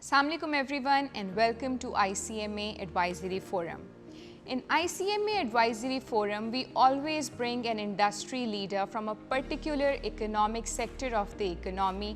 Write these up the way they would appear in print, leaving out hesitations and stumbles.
Assalamu alaikum everyone and welcome to ICMA Advisory Forum. In ICMA Advisory Forum, we always bring an industry leader from a particular economic sector of the economy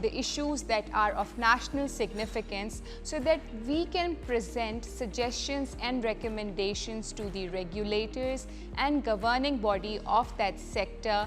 the issues that are of national significance, so that we can present suggestions and recommendations to the regulators and governing body of that sector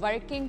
working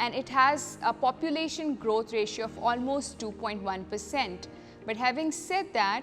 and it has a population growth ratio of almost 2.1%. But having said that,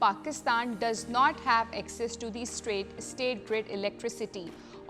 Pakistan does not have access to the state grid electricity.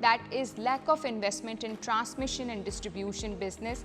that is lack of investment in transmission and distribution business,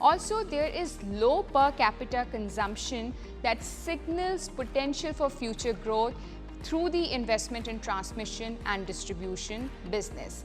Also there is low per capita consumption that signals potential for future growth through the investment in transmission and distribution business.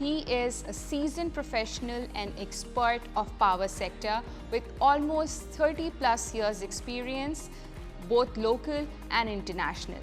he is a seasoned professional and expert of power sector with almost 30+ years experience, both local and international.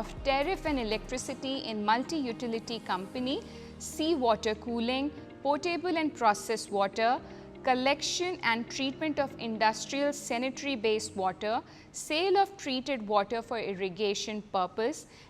of tariff and electricity in multi-utility company, sea water cooling, potable and processed water, collection and treatment of industrial sanitary based water, sale of treated water for irrigation purpose,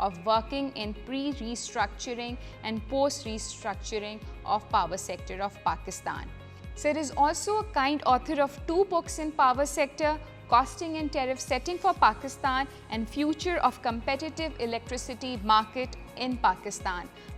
of working in pre-restructuring and post-restructuring of power sector of Pakistan. Sir is also a kind author of 2 books in power sector, Costing and Tariff Setting for Pakistan and Future of Competitive Electricity Market in Pakistan.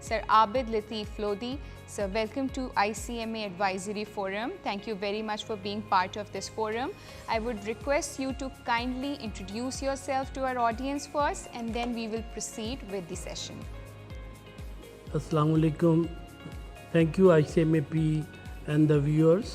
Sir Abid Lateef Lodhi. Sir, welcome to ICMA Advisory Forum. Thank you very much for being part of this forum. I would request you to kindly introduce yourself to our audience first, and then we will proceed with the session. Assalamu alaikum. Thank you ICMAP and the viewers.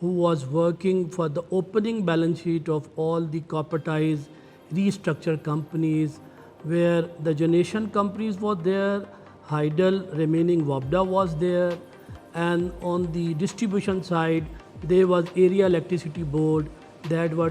who was working for the opening balance sheet of all the corporatized restructured companies, where the generation companies were there, Hydel remaining Wabda was there, and on the distribution side there was area electricity board that were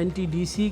NTDC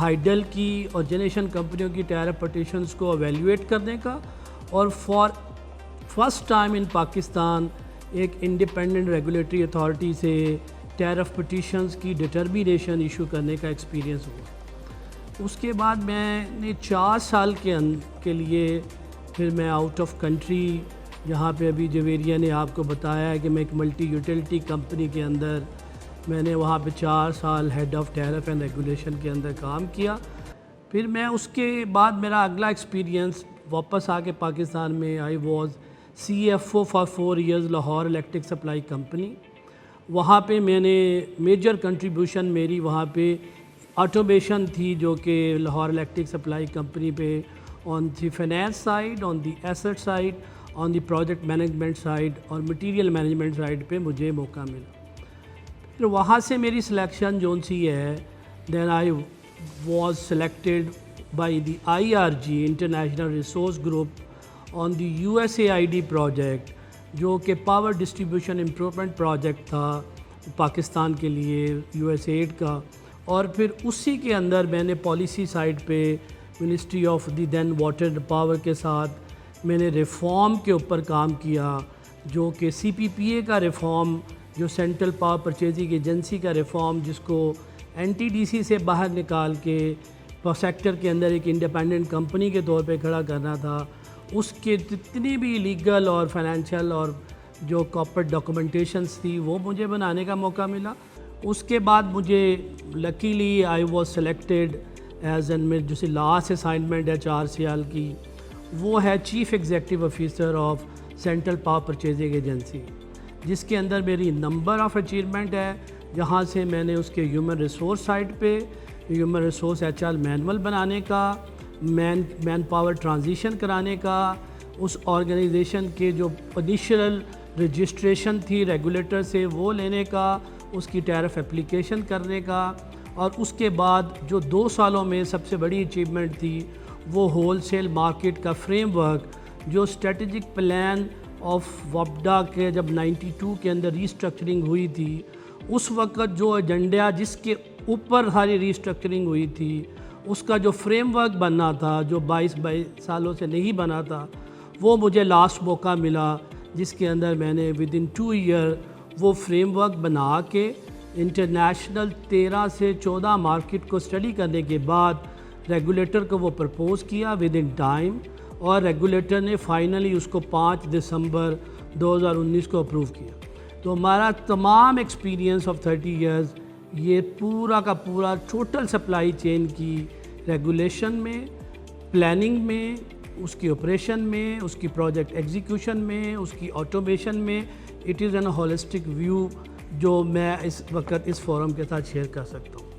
hydel کی اور generation کمپنیوں کی tariff petitions کو evaluate کرنے کا، اور for first time ان پاکستان ایک independent regulatory authority سے ٹیرف پٹیشنز کی ڈٹرمینیشن ایشو کرنے کا ایکسپیرینس ہوا۔ اس کے بعد میں نے 4 سال کے لیے پھر میں آؤٹ آف کنٹری، جہاں پہ ابھی جویریہ نے آپ کو بتایا ہے کہ میں ایک ملٹی یوٹیلٹی کمپنی کے اندر میں نے وہاں پہ 4 سال head of tariff and regulation کے اندر کام کیا۔ پھر میں اس کے بعد میرا اگلا ایکسپیرینس واپس آ کے پاکستان میں I was CFO for 4 years Lahore electric supply company. وہاں پہ میں نے میجر کنٹریبیوشن میری وہاں پہ آٹومیشن تھی، جو کہ لاہور الیکٹرک سپلائی کمپنی پہ on the finance side, on the asset side, on the project management side اور مٹیریل مینجمنٹ سائڈ پہ مجھے موقع ملا۔ پھر وہاں سے میری سلیکشن جون سی ہے، then I was selected by the IRG international resource group on the USAID project, جو کہ پاور ڈسٹریبیوشن امپرومنٹ پروجیکٹ تھا پاکستان کے لیے USAID کا۔ اور پھر اسی کے اندر میں نے پالیسی سائڈ پہ ministry of the then water power کے ساتھ میں نے ریفارم کے اوپر کام کیا، جو کہ CPPA کا ریفارم، جو سینٹرل پاور پرچیزنگ ایجنسی کا ریفارم، جس کو NTDC سے باہر نکال کے سیکٹر کے اندر ایک انڈیپینڈنٹ کمپنی کے طور پہ کھڑا کرنا تھا۔ اس کے جتنی بھی لیگل اور فائنینشیل اور جو کارپوریٹ ڈاکومنٹیشنز تھی وہ مجھے بنانے کا موقع ملا۔ اس کے بعد مجھے luckily I was selected as an میں جو لاسٹ اسائنمنٹ ہے 4 سال کی، وہ ہے chief executive officer of central power purchasing agency, جس کے اندر میری نمبر آف اچیومنٹ ہے، جہاں سے میں نے اس کے ہیومن ریسورس سائٹ پہ ہیومن ریسورس HR مینول بنانے کا، مین پاور ٹرانزیشن کرانے کا، اس آرگنائزیشن کے جو انیشیل رجسٹریشن تھی ریگولیٹر سے وہ لینے کا، اس کی ٹیرف اپلیکیشن کرنے کا، اور اس کے بعد جو 2 سالوں میں سب سے بڑی اچیومنٹ تھی وہ ہول سیل مارکیٹ کا فریم ورک، جو اسٹریٹجک پلان آف وپڈا کے جب 92 کے اندر ریسٹرکچرنگ ہوئی تھی، اس وقت جو ایجنڈا جس کے اوپر ساری ریسٹرکچرنگ ہوئی تھی، اس کا جو فریم ورک بننا تھا، جو 22 سالوں سے نہیں بنا تھا، وہ مجھے لاسٹ موقع ملا، جس کے اندر میں نے ودن 2 ایئر وہ فریم ورک بنا کے انٹرنیشنل 13 سے 14 مارکیٹ کو اسٹڈی کرنے کے بعد ریگولیٹر کو وہ پرپوز کیا ودن ٹائم، اور ریگولیٹر نے فائنلی اس کو 5 دسمبر 2019 کو اپروو کیا۔ تو ہمارا تمام ایکسپیرینس آف 30 ایئرز یہ پورا کا پورا ٹوٹل سپلائی چین کی ریگولیشن میں، پلاننگ میں، اس کی آپریشن میں، اس کی پروجیکٹ ایگزیکیوشن میں، اس کی آٹومیشن میں، it is an holistic view جو میں اس وقت اس فورم کے ساتھ شیئر کر سکتا ہوں۔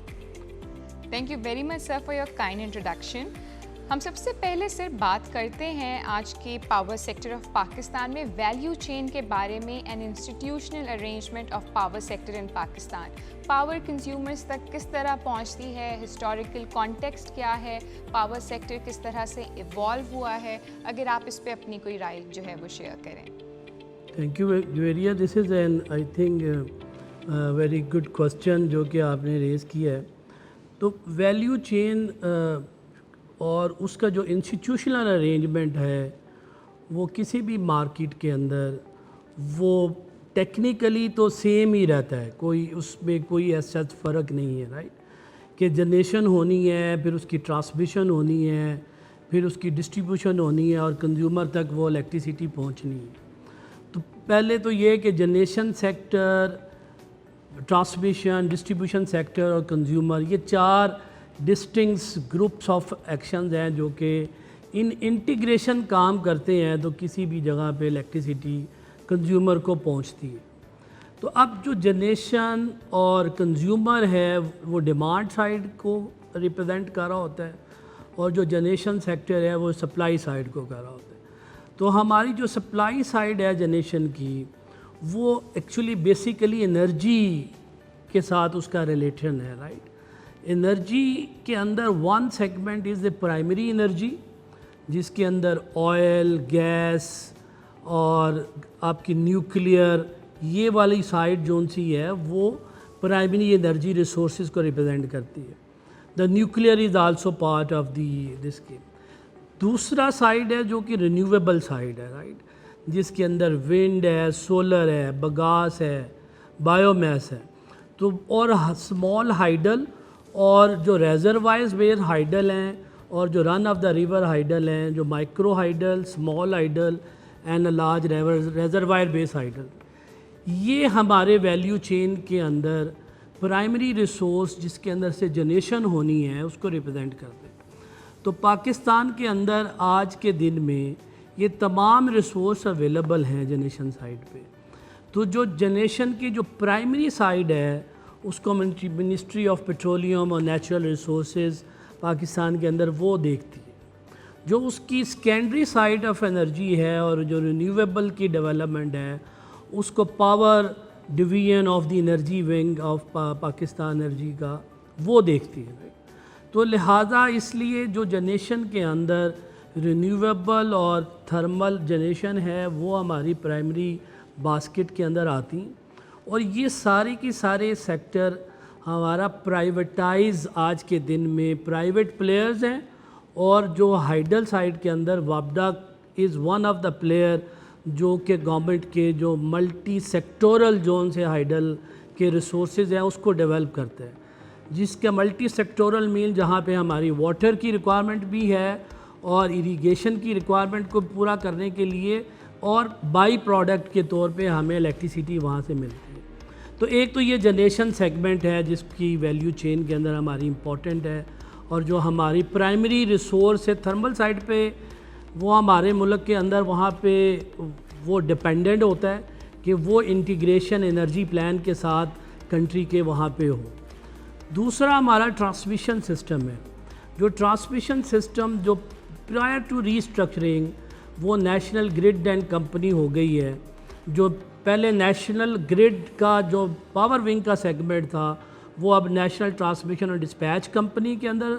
Thank you very much sir for your kind introduction. ہم سب سے پہلے سر بات کرتے ہیں آج کے پاور سیکٹر آف پاکستان میں ویلیو چین کے بارے میں، an institutional arrangement of power sector in Pakistan. Power consumers تک کس طرح پہنچتی ہے، ہسٹوریکل کانٹیکسٹ کیا ہے، پاور سیکٹر کس طرح سے ایوالو ہوا ہے، اگر آپ اس پہ اپنی کوئی رائے جو ہے وہ شیئر کریں۔ Thank you Javeria, this is an I think very good question جو کہ آپ نے ریز کیا ہے۔ تو ویلیو چین اور اس کا جو انسٹیٹیوشنل ارینجمنٹ ہے وہ کسی بھی مارکیٹ کے اندر وہ ٹیکنیکلی تو سیم ہی رہتا ہے، کوئی اس میں کوئی ایسا فرق نہیں ہے، رائٹ، کہ جنریشن ہونی ہے، پھر اس کی ٹرانسمیشن ہونی ہے، پھر اس کی ڈسٹریبیوشن ہونی ہے، اور کنزیومر تک وہ الیکٹریسٹی پہنچنی ہے۔ تو پہلے تو یہ کہ generation sector, transmission, distribution sector اور کنزیومر، یہ 4 ڈسٹنکٹس گروپس آف ایکشنز ہیں جو کہ ان انٹیگریشن کام کرتے ہیں تو کسی بھی جگہ پہ الیکٹریسٹی کنزیومر کو پہنچتی ہے۔ تو اب جو جنریشن اور کنزیومر ہے وہ ڈیمانڈ سائڈ کو ریپرزینٹ کر رہا ہوتا ہے، اور جو جنریشن سیکٹر ہے وہ سپلائی سائڈ کو کر رہا ہوتا ہے۔ تو ہماری جو سپلائی سائڈ ہے جنریشن کی، وہ ایکچولی بیسیکلی انرجی کے ساتھ اس کا ریلیشن ہے، رائٹ۔ انرجی کے اندر 1 segment is a primary energy, جس کے اندر آئل، گیس اور آپ کی نیوکلیئر، یہ والی سائڈ جون سی ہے وہ پرائمری انرجی ریسورسز کو ریپرزینٹ کرتی ہے۔ The nuclear is also part of this game. دوسرا سائڈ ہے جو کہ رینیویبل سائڈ ہے رائٹ, جس کے اندر ونڈ ہے, سولر ہے, بگاس ہے, بایو میس ہے. تو اور اسمال ہائیڈل اور جو ریزروائرز بیس ہائیڈل ہیں اور جو رن آف دا ریور ہائیڈل ہیں, جو micro hydel, small hydel and large reservoir base hydel, یہ ہمارے ویلیو چین کے اندر پرائمری ریسورس جس کے اندر سے جنریشن ہونی ہے اس کو ریپرزینٹ کرتے ہیں. تو پاکستان کے اندر آج کے دن میں یہ تمام ریسورس اویلیبل ہیں جنریشن سائڈ پہ. تو جو جنریشن کی جو پرائمری سائڈ ہے اس کو منسٹری آف پیٹرولیم اور نیچرل ریسورسز پاکستان کے اندر وہ دیکھتی ہے. جو اس کی سیکنڈری سائڈ آف انرجی ہے اور جو رینیویبل کی ڈیولپمنٹ ہے اس کو power division of the energy wing of Pakistan energy کا وہ دیکھتی ہے. تو لہٰذا اس لیے جو جنریشن کے اندر رینیویبل اور تھرمل جنریشن ہے وہ ہماری پرائمری باسکٹ کے اندر آتی ہیں. اور یہ سارے کی سارے سیکٹر ہمارا پرائیویٹائز آج کے دن میں پرائیویٹ پلیئرز ہیں. اور جو ہائیڈل سائڈ کے اندر وابڈا is one of the player جو کہ گورنمنٹ کے جو ملٹی سیکٹورل زون سے ہائیڈل کے ریسورسز ہیں اس کو ڈیولپ کرتے ہیں, جس کا ملٹی سیکٹورل مین جہاں پہ ہماری واٹر کی ریکوائرمنٹ بھی ہے اور اریگیشن کی ریکوائرمنٹ کو پورا کرنے کے لیے اور بائی پروڈکٹ کے طور پہ ہمیں الیکٹریسٹی وہاں سے ملتی ہے. تو ایک تو یہ جنریشن سیگمنٹ ہے جس کی ویلیو چین کے اندر ہماری امپورٹنٹ ہے. اور جو ہماری پرائمری ریسورس ہے تھرمل سائڈ پہ وہ ہمارے ملک کے اندر وہاں پہ وہ ڈپینڈنٹ ہوتا ہے کہ وہ انٹیگریشن انرجی پلان کے ساتھ کنٹری کے وہاں پہ ہو. دوسرا ہمارا ٹرانسمیشن سسٹم ہے. جو ٹرانسمیشن سسٹم جو پرائر ٹو ریسٹرکچرنگ وہ نیشنل گرڈ اینڈ کمپنی ہو گئی ہے. جو پہلے نیشنل گرڈ کا جو پاور ونگ کا سیگمنٹ تھا وہ اب نیشنل ٹرانسمیشن اور ڈسپیچ کمپنی کے اندر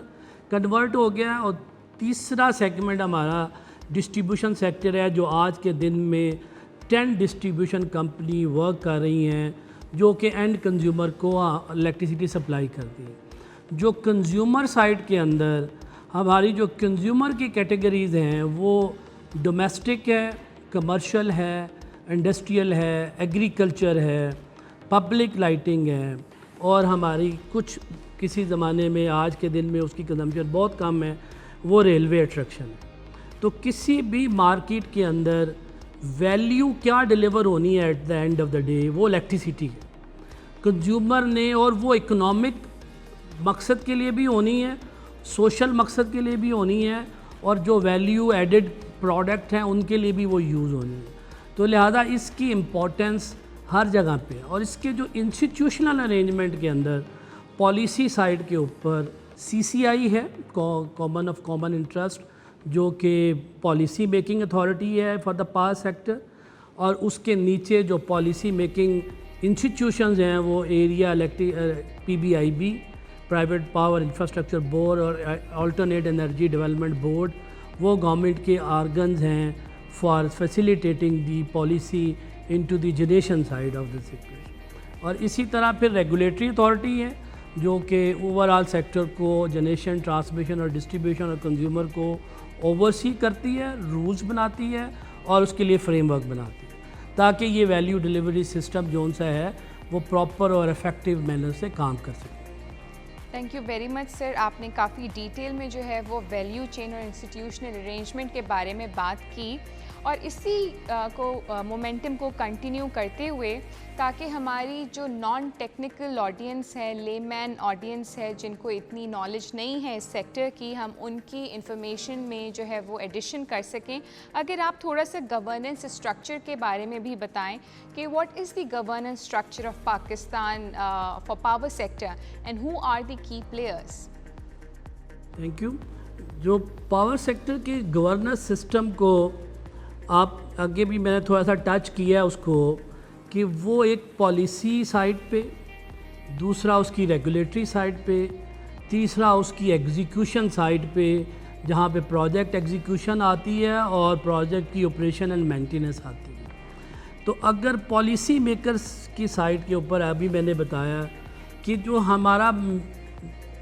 کنورٹ ہو گیا. اور تیسرا سیگمنٹ ہمارا ڈسٹریبیوشن سیکٹر ہے جو آج کے دن میں 10 ڈسٹریبیوشن کمپنی ورک کر رہی ہیں جو کہ اینڈ کنزیومر کو الیکٹریسٹی سپلائی کرتی ہے. جو کنزیومر سائڈ کے اندر ہماری جو کنزیومر کی کیٹیگریز ہیں وہ ڈومیسٹک ہے, کمرشل ہے, انڈسٹریل ہے, ایگریکلچر ہے, پبلک لائٹنگ ہے, اور ہماری کچھ کسی زمانے میں آج کے دن میں اس کی کنزمپشن بہت کم ہے وہ ریلوے اٹریکشن ہے. تو کسی بھی مارکیٹ کے اندر ویلیو کیا ڈیلیور ہونی ہے at the end of the day وہ الیکٹریسٹی ہے کنزیومر نے, اور وہ اکنامک مقصد کے لیے بھی ہونی ہے, سوشل مقصد کے لیے بھی ہونی ہے, اور جو ویلیو ایڈڈ پروڈکٹ ہیں ان کے لیے بھی وہ یوز ہونی ہے. تو لہذا اس کی امپورٹنس ہر جگہ پہ. اور اس کے جو انسٹیٹیوشنل ارینجمنٹ کے اندر پالیسی سائڈ کے اوپر CCI ہے, کامن آف کامن انٹرسٹ, جو کہ پالیسی میکنگ اتھارٹی ہے فار دا پاور سیکٹر. اور اس کے نیچے جو پالیسی میکنگ انسٹیٹیوشنز ہیں وہ area PBIB private power infrastructure board اور آلٹرنیٹ انرجی ڈیولپمنٹ بورڈ وہ گورنمنٹ کے آرگنز ہیں for facilitating the policy into the generation side of the sector. اور اسی طرح پھر ریگولیٹری اتھارٹی ہے جو کہ اوور آل سیکٹر کو جنریشن, ٹرانسمیشن اور ڈسٹریبیوشن اور کنزیومر کو اوورسی کرتی ہے, رولز بناتی ہے اور اس کے لیے فریم ورک بناتی ہے تاکہ یہ ویلیو ڈیلیوری سسٹم جون سا ہے وہ پراپر اور افیکٹو مینر سے کام کر سکے. Thank you very much sir. آپ نے کافی ڈیٹیل میں جو ہے وہ ویلیو چین اور انسٹیٹیوشنل ارینجمنٹ کے بارے میں بات کی, اور اسی کو مومنٹم کو کنٹینیو کرتے ہوئے تاکہ ہماری جو نان ٹیکنیکل آڈینس ہے, لے مین آڈینس ہے, جن کو اتنی نالج نہیں ہے اس سیکٹر کی, ہم ان کی انفارمیشن میں جو ہے وہ ایڈیشن کر سکیں. اگر آپ تھوڑا سا گورننس اسٹرکچر کے بارے میں بھی بتائیں کہ what is the governance structure of Pakistan for power sector and who are the key players. Thank you. جو پاور سیکٹر کے گورننس سسٹم کو آپ آگے بھی میں نے تھوڑا سا ٹچ کیا اس کو کہ وہ ایک پالیسی سائڈ پہ, دوسرا اس کی ریگولیٹری سائڈ پہ, تیسرا اس کی ایگزیکیوشن سائڈ پہ جہاں پہ پروجیکٹ ایگزیکیوشن آتی ہے اور پروجیکٹ کی آپریشن اینڈ مینٹیننس آتی ہے. تو اگر پالیسی میکرز کی سائڈ کے اوپر ابھی میں نے بتایا کہ جو ہمارا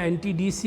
NTDC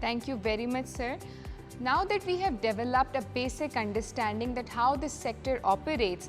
Thank you very much, sir. Now that we have developed a basic understanding that how this sector operates,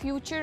future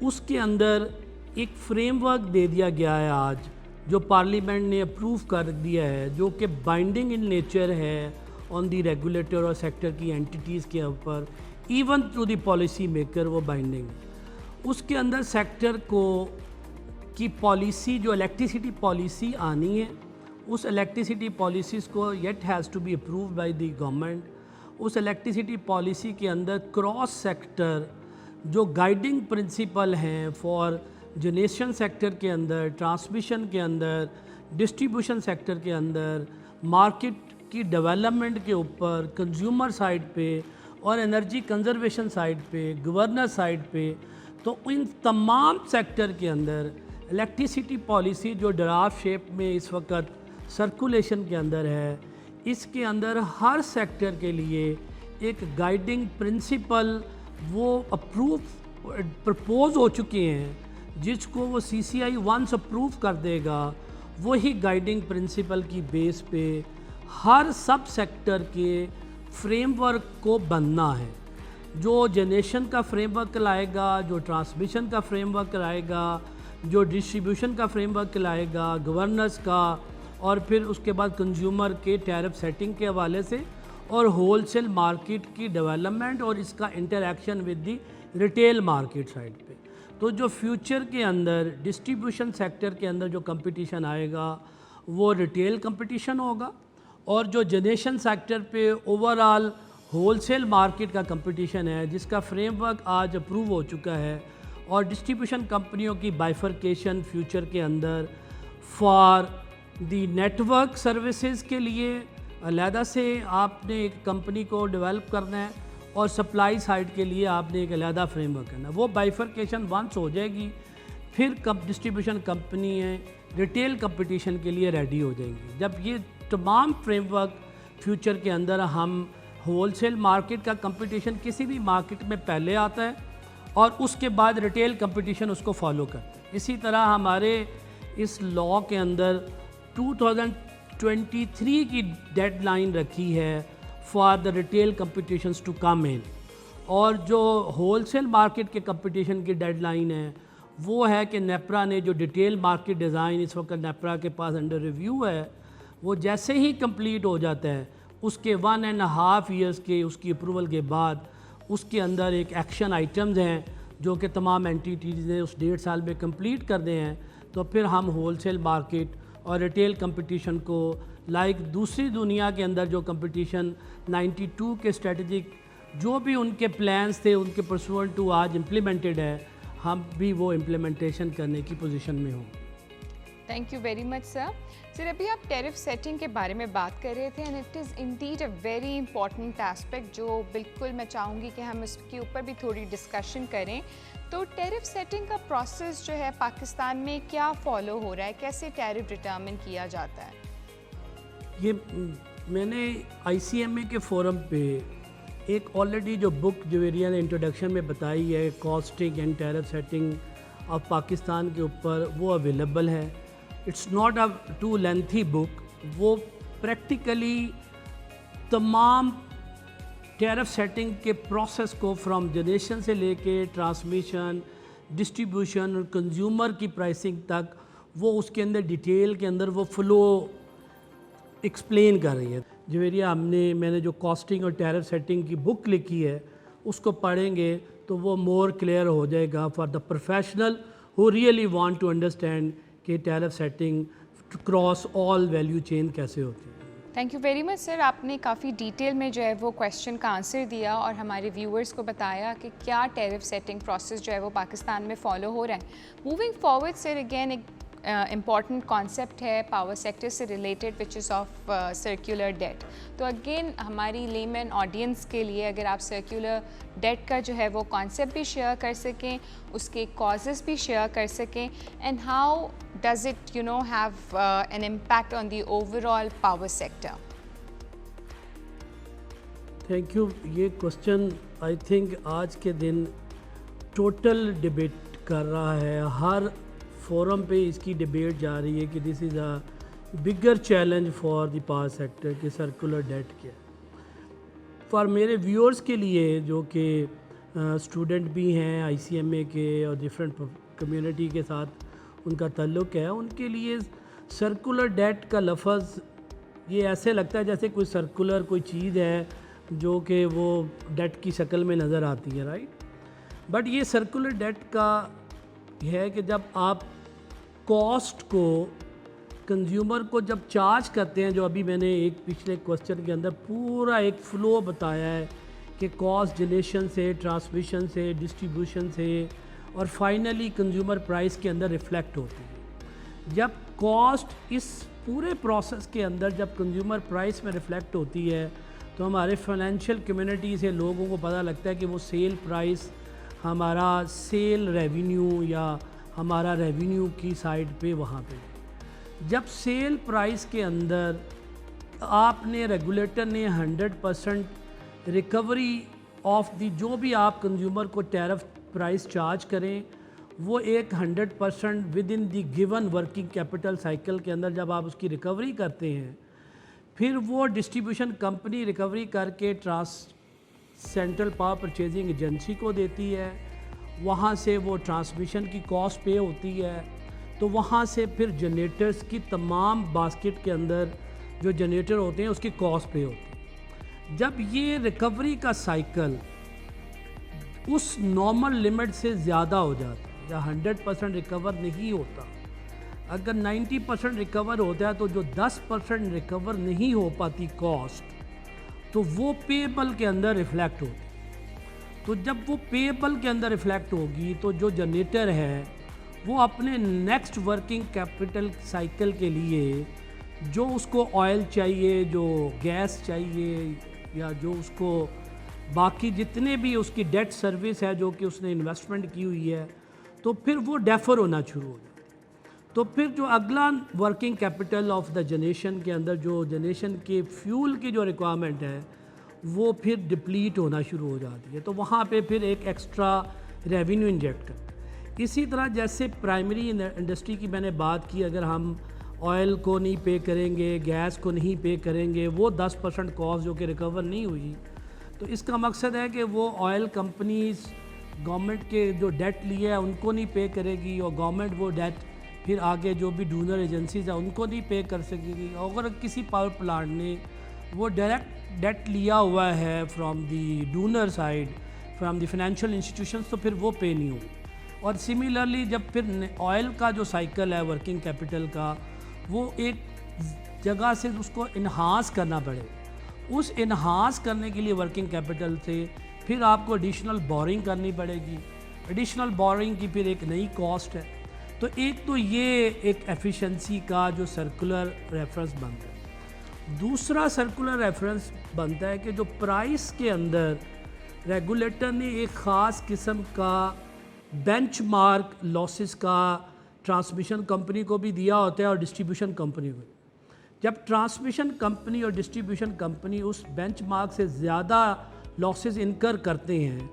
اس کے اندر ایک فریم ورک دے دیا گیا ہے آج جو پارلیمنٹ نے اپروو کر دیا ہے، جو کہ بائنڈنگ ان نیچر ہے آن دی ریگولیٹر اور سیکٹر کی اینٹیٹیز کے اوپر، even to the policy maker وہ بائنڈنگ۔ اس کے اندر سیکٹر کو کی پالیسی جو الیکٹریسٹی پالیسی آنی ہے، اس الیکٹریسٹی پالیسیز کو it has to be approved by the government. اس الیکٹریسٹی پالیسی کے اندر کراس سیکٹر جو گائیڈنگ پرنسپل ہیں فار جنریشن سیکٹر کے اندر، ٹرانسمیشن کے اندر، ڈسٹریبیوشن سیکٹر کے اندر، مارکیٹ کی ڈیولپمنٹ کے اوپر، کنزیومر سائڈ پہ اور انرجی کنزرویشن سائڈ پہ، گورنر سائڈ پہ، تو ان تمام سیکٹر کے اندر الیکٹریسٹی پالیسی جو ڈرافٹ شیپ میں اس وقت سرکولیشن کے اندر ہے، اس کے اندر ہر سیکٹر کے لیے ایک گائیڈنگ پرنسپل وہ پرپوز ہو چکے ہیں، جس کو وہ سی سی آئی ونس اپروو کر دے گا، وہی گائیڈنگ پرنسپل کی بیس پہ ہر سب سیکٹر کے فریم ورک کو بننا ہے۔ جو جنریشن کا فریم ورک لائے گا، جو ٹرانسمیشن کا فریم ورک لائے گا، جو ڈسٹریبیوشن کا فریم ورک لائے گا، گورننس کا، اور پھر اس کے بعد کنزیومر کے ٹیرف سیٹنگ کے حوالے سے، اور ہول سیل مارکیٹ کی ڈیولپمنٹ اور اس کا interaction with the retail market side پہ۔ تو جو فیوچر کے اندر ڈسٹریبیوشن سیکٹر کے اندر جو کمپٹیشن آئے گا وہ ریٹیل کمپٹیشن ہوگا، اور جو جنریشن سیکٹر پہ overall wholesale market کا کمپٹیشن ہے، جس کا فریم ورک آج اپروو ہو چکا ہے، اور ڈسٹریبیوشن کمپنیوں کی بائیفرکیشن فیوچر کے اندر for the network services کے لیے علیحدہ سے آپ نے ایک کمپنی کو ڈیولپ کرنا ہے، اور سپلائی سائڈ کے لیے آپ نے ایک علیحدہ فریم ورک کرنا ہے۔ وہ بائیفرکیشن ونس ہو جائے گی، پھر ڈسٹریبیوشن کمپنی ہیں ریٹیل کمپٹیشن کے لیے ریڈی ہو جائیں گی۔ جب یہ تمام فریم ورک فیوچر کے اندر ہم ہول سیل مارکیٹ کا کمپٹیشن کسی بھی مارکیٹ میں پہلے آتا ہے، اور اس کے بعد ریٹیل کمپٹیشن اس کو فالو کرتا ہے۔ اسی طرح ہمارے اس لاء کے اندر 2023 کی ڈیڈ لائن رکھی ہے for the retail competitions to come in, اور جو ہول سیل مارکیٹ کے کمپٹیشن کی ڈیڈ لائن ہے وہ ہے کہ نیپرا نے جو ڈیٹیل مارکیٹ ڈیزائن اس وقت نیپرا کے پاس انڈر ریویو ہے، وہ جیسے ہی کمپلیٹ ہو جاتا ہے اس کے 1.5 ایئرس کے اس کی اپروول کے بعد اس کے اندر ایک ایکشن آئٹمز ہیں جو کہ تمام اینٹیٹیز نے اس 1.5 سال میں کمپلیٹ کرنے ہیں، تو پھر ہم ہول سیل مارکیٹ اور ریٹیل کمپٹیشن کو لائک دوسری دنیا کے اندر جو کمپٹیشن 92 کے اسٹریٹجک جو بھی ان کے پلانز تھے ان کے پرسوئنٹ ٹو آج امپلیمنٹڈ ہے، ہم بھی وہ امپلیمنٹیشن کرنے کی پوزیشن میں ہوں۔ تھینک یو ویری مچ سر۔ سر ابھی آپ ٹیرف سیٹنگ کے بارے میں بات کر رہے تھے، and it is indeed a very important aspect جو بالکل میں چاہوں گی کہ ہم اس کے اوپر بھی تھوڑی ڈسکشن کریں۔ تو ٹیرف سیٹنگ کا پروسیس جو ہے پاکستان میں کیا فالو ہو رہا ہے، کیسے ٹیرف ڈٹرمن کیا جاتا ہے؟ یہ میں نے آئی سی ایم اے کے فورم پہ ایک آلریڈی جو بک جویریہ نے انٹروڈکشن میں بتائی ہے، costing and tariff setting of Pakistan کے اوپر، وہ اویلیبل ہے۔ It's not a too lengthy book, وہ پریکٹیکلی تمام ٹیرف سیٹنگ کے پروسیس کو فرام جنریشن سے لے کے ٹرانسمیشن، ڈسٹریبیوشن اور کنزیومر کی پرائسنگ تک وہ اس کے اندر ڈیٹیل کے اندر وہ فلو ایکسپلین کر رہی ہے۔ جویریہ میں نے جو کاسٹنگ اور ٹیرف سیٹنگ کی بک لکھی ہے اس کو پڑھیں گے تو وہ مور کلیئر ہو جائے گا for the professional who really want to understand کہ tariff setting across all value chain کیسے ہوتی ہے۔ Thank you very much sir, آپ نے کافی ڈیٹیل میں جو ہے وہ کویشچن کا آنسر دیا اور ہمارے ویورز کو بتایا کہ کیا ٹیرف سیٹنگ پروسیس جو ہے وہ پاکستان میں فالو ہو رہا ہے۔ موونگ فارورڈ سر، اگین ایک امپورٹنٹ کانسیپٹ ہے پاور سیکٹر سے related which is of circular debt. تو اگین ہماری لیمن آڈینس کے لیے اگر آپ سرکولر ڈیٹ کا جو ہے وہ کانسیپٹ بھی شیئر کر سکیں، اس کے کازز بھی شیئر کر سکیں، and how does it have an impact on the over all power sector. Thank you. یہ کوسچن آئی تھنک آج کے دن ٹوٹل ڈبیٹ کر رہا ہے، ہر فورم پہ اس کی ڈبیٹ جا رہی ہے کہ this is a bigger challenge for the power sector کہ سرکولر ڈیٹ کیا۔ فار میرے ویورز کے لیے جو کہ اسٹوڈنٹ بھی ہیں ICMA کے اور ڈفرینٹ کمیونٹی کے ساتھ ان کا تعلق ہے. ان کے لیے سرکولر ڈیٹ کا لفظ یہ ایسے لگتا ہے جیسے کوئی سرکولر کوئی چیز ہے جو کہ وہ ڈیٹ کی شکل میں نظر آتی ہے, رائٹ. بٹ یہ سرکولر ڈیٹ کا ہے کہ جب آپ کاسٹ کو کنزیومر کو جب چارج کرتے ہیں, جو ابھی میں نے ایک پچھلے کوسچن کے اندر پورا ایک فلو بتایا ہے کہ کاسٹ جنریشن سے, ٹرانسمیشن سے, ڈسٹریبیوشن سے اور فائنلی کنزیومر پرائس کے اندر ریفلیکٹ ہوتی ہے. جب کاسٹ اس پورے پروسیس کے اندر جب کنزیومر پرائس میں ریفلیکٹ ہوتی ہے تو ہمارے فائنینشیل کمیونٹی سے لوگوں کو پتہ لگتا ہے کہ وہ سیل پرائس ہمارا سیل ریونیو یا ہمارا ریونیو کی سائڈ پہ وہاں پہ. جب سیل پرائس کے اندر آپ نے ریگولیٹر نے 100% ریکوری آف دی جو بھی آپ کنزیومر کو ٹیرف پرائس چارج کریں وہ ایک 100% with in the given working capital cycle کے اندر جب آپ اس کی ریکوری کرتے ہیں پھر وہ ڈسٹریبیوشن کمپنی ریکوری کر کے سینٹرل پاور پرچیزنگ ایجنسی کو دیتی ہے, وہاں سے وہ ٹرانسمیشن کی کاسٹ پے ہوتی ہے, تو وہاں سے پھر جنریٹرز کی تمام باسکٹ کے اندر جو جنریٹر ہوتے ہیں اس کی کاسٹ پے ہوتی ہے. جب یہ ریکوری کا سائیکل اس نارمل لمٹ سے زیادہ ہو جاتا ہے یا 100% ریکور نہیں ہوتا, اگر 90% ریکور ہوتا ہے تو جو 10% ریکور نہیں ہو پاتی کاسٹ تو وہ پیبل کے اندر ریفلیکٹ ہوتی. تو جب وہ پیبل کے اندر ریفلیکٹ ہوگی تو جو جنریٹر ہے وہ اپنے نیکسٹ ورکنگ کیپٹل سائیکل کے لیے جو اس کو آئل چاہیے, جو گیس چاہیے یا جو اس کو باقی جتنے بھی اس کی ڈیٹ سروس ہے جو کہ اس نے انویسٹمنٹ کی ہوئی ہے تو پھر وہ ڈیفر ہونا شروع ہو جاتا. تو پھر جو اگلا working capital of the generation کے اندر جو جنریشن کے فیول کی جو ریکوائرمنٹ ہے وہ پھر ڈپلیٹ ہونا شروع ہو جاتی ہے, تو وہاں پہ پھر ایک ایکسٹرا ریونیو انجیکٹ کرتا ہے. اسی طرح جیسے پرائمری انڈسٹری کی میں نے بات کی, اگر ہم آئل کو نہیں پے کریں گے, گیس کو نہیں پے کریں گے, وہ 10% کاسٹ جو کہ ریکور نہیں ہوئی, تو اس کا مقصد ہے کہ وہ آئل کمپنیز گورنمنٹ کے جو ڈیٹ لیے ہے ان کو نہیں پے کرے گی اور گورنمنٹ وہ ڈیٹ پھر آگے جو بھی ڈونر ایجنسیز ہیں ان کو نہیں پے کر سکے گی. اگر کسی پاور پلانٹ نے وہ ڈائریکٹ ڈیٹ لیا ہوا ہے from the donor side, from the financial institutions, تو پھر وہ پے نہیں ہوگی. اور سملرلی جب پھر آئل کا جو سائیکل ہے ورکنگ کیپٹل کا وہ ایک جگہ سے اس کو انہانس کرنا پڑے, اس انہانس کرنے کے لیے ورکنگ کیپٹل سے پھر آپ کو ایڈیشنل بورنگ کرنی پڑے گی. ایڈیشنل بورنگ کی پھر ایک نئی کاسٹ ہے. تو ایک تو یہ ایک ایفیشنسی کا جو سرکولر ریفرنس بنتا ہے. دوسرا سرکولر ریفرنس بنتا ہے کہ جو پرائس کے اندر ریگولیٹر نے ایک خاص قسم کا بینچ مارک لاسز کا ٹرانسمیشن کمپنی کو بھی دیا ہوتا ہے اور ڈسٹریبیوشن کمپنی کو. جب ٹرانسمیشن کمپنی اور ڈسٹریبیوشن کمپنی اس بینچ مارک سے زیادہ لاسز انکر کرتے ہیں